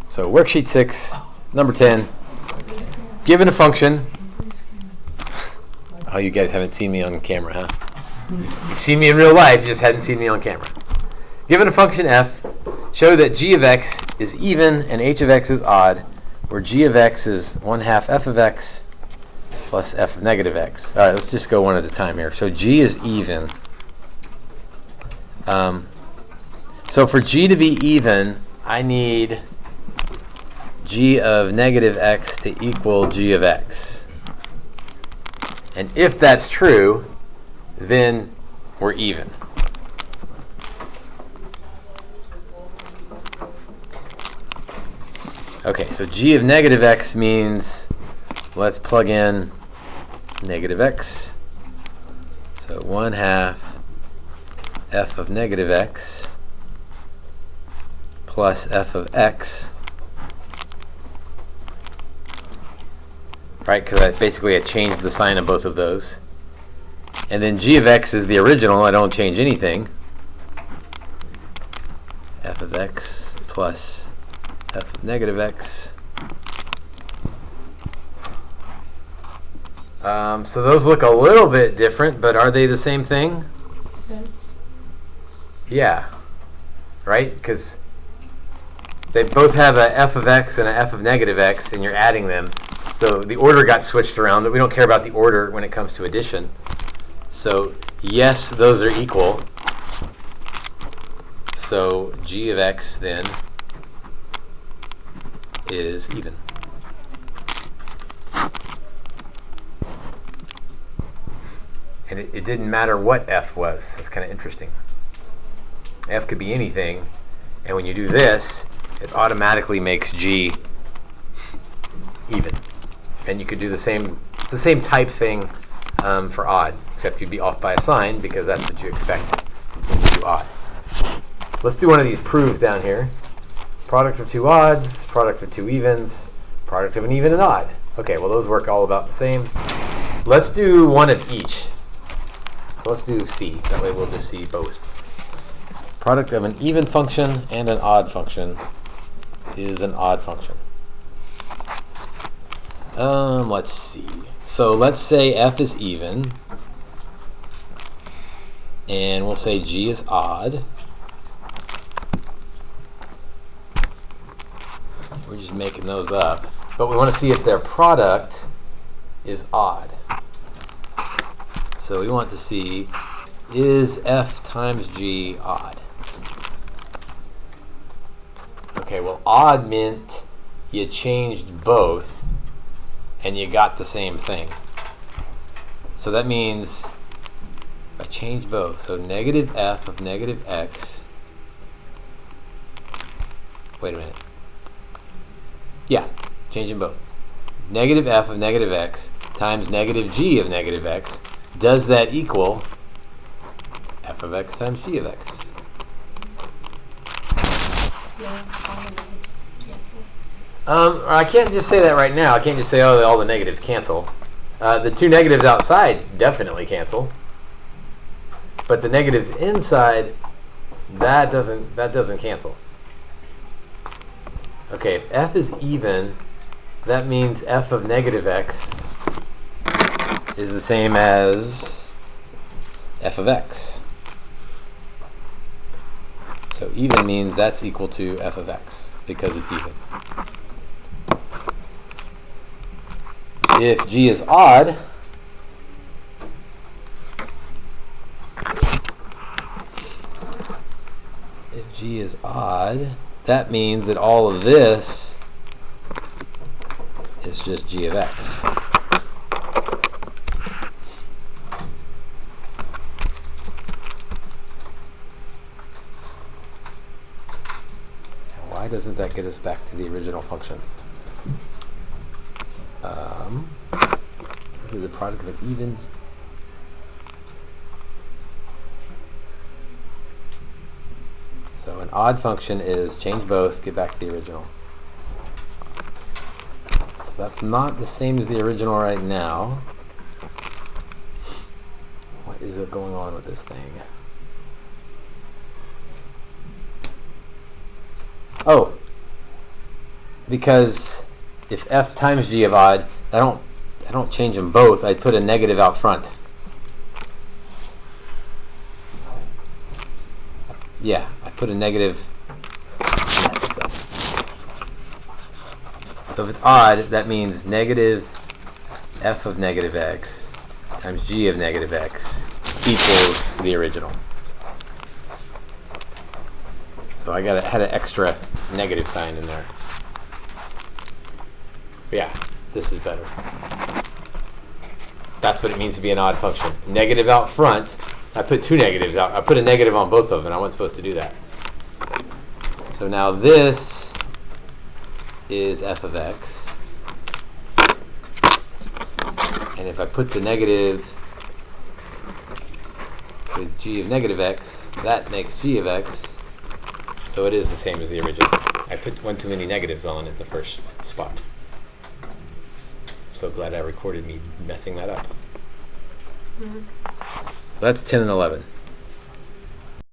So worksheet 6, number 10. Given a function. Oh, you guys haven't seen me on camera, huh? You've seen me in real life, you just hadn't seen me on camera. Given a function f, show that g of x is even and h of x is odd, where g of x is 1/2 f of x plus f of negative x. All right, let's just go one at a time here. So g is even. So for g to be even, I need g of negative x to equal g of x. And if that's true, then we're even. Okay, so g of negative x means, let's plug in negative x. So 1/2 f of negative x plus f of x. Right, because I changed the sign of both of those. And then g of x is the original, I don't change anything. F of x plus f of negative x. So those look a little bit different, but are they the same thing? Yes. Yeah. Right? Because they both have a f of x and a f of negative x, and you're adding them. So the order got switched around, but we don't care about the order when it comes to addition. So yes, those are equal. So g of x then is even. And it didn't matter what f was. That's kind of interesting. F could be anything, and when you do this, it automatically makes g even. And you could do the same. It's the same type thing for odd, except you'd be off by a sign because that's what you expect when you do odd. Let's do one of these proofs down here. Product of two odds, product of two evens, product of an even and odd. Okay, well those work all about the same. Let's do one of each. So let's do C. That way we'll just see both. Product of an even function and an odd function is an odd function. Let's see. So let's say f is even, and we'll say g is odd. We're just making those up, but we want to see if their product is odd. So we want to see, is f times g odd? Okay, well odd meant you changed both and you got the same thing. So that means I changed both. So negative f of negative x. Wait a minute. Yeah, changing both. Negative f of negative x times negative g of negative x. Does that equal f of x times g of x? I can't just say that right now. I can't just say, oh, all the negatives cancel. The two negatives outside definitely cancel, but the negatives inside, that doesn't cancel. Okay, if f is even, that means f of negative x is the same as f of x. So even means that's equal to f of x because it's even. If g is odd, that means that all of this is just g of x. Now, why doesn't that get us back to the original function? This is the product of an even. So an odd function is change both, get back to the original. So that's not the same as the original right now. What is it going on with this thing? Oh, because if f times g of odd, I don't change them both. I put a negative out front. Yeah, I put a negative. So if it's odd, that means negative f of negative x times g of negative x equals the original. So I had an extra negative sign in there. But yeah, this is better. That's what it means to be an odd function. Negative out front. I put two negatives out. I put a negative on both of them, and I wasn't supposed to do that. So now this is f of x. And if I put the negative with g of negative x, that makes g of x. So it is the same as the original. I put one too many negatives on at the first spot. So glad I recorded me messing that up. So that's 10 and 11.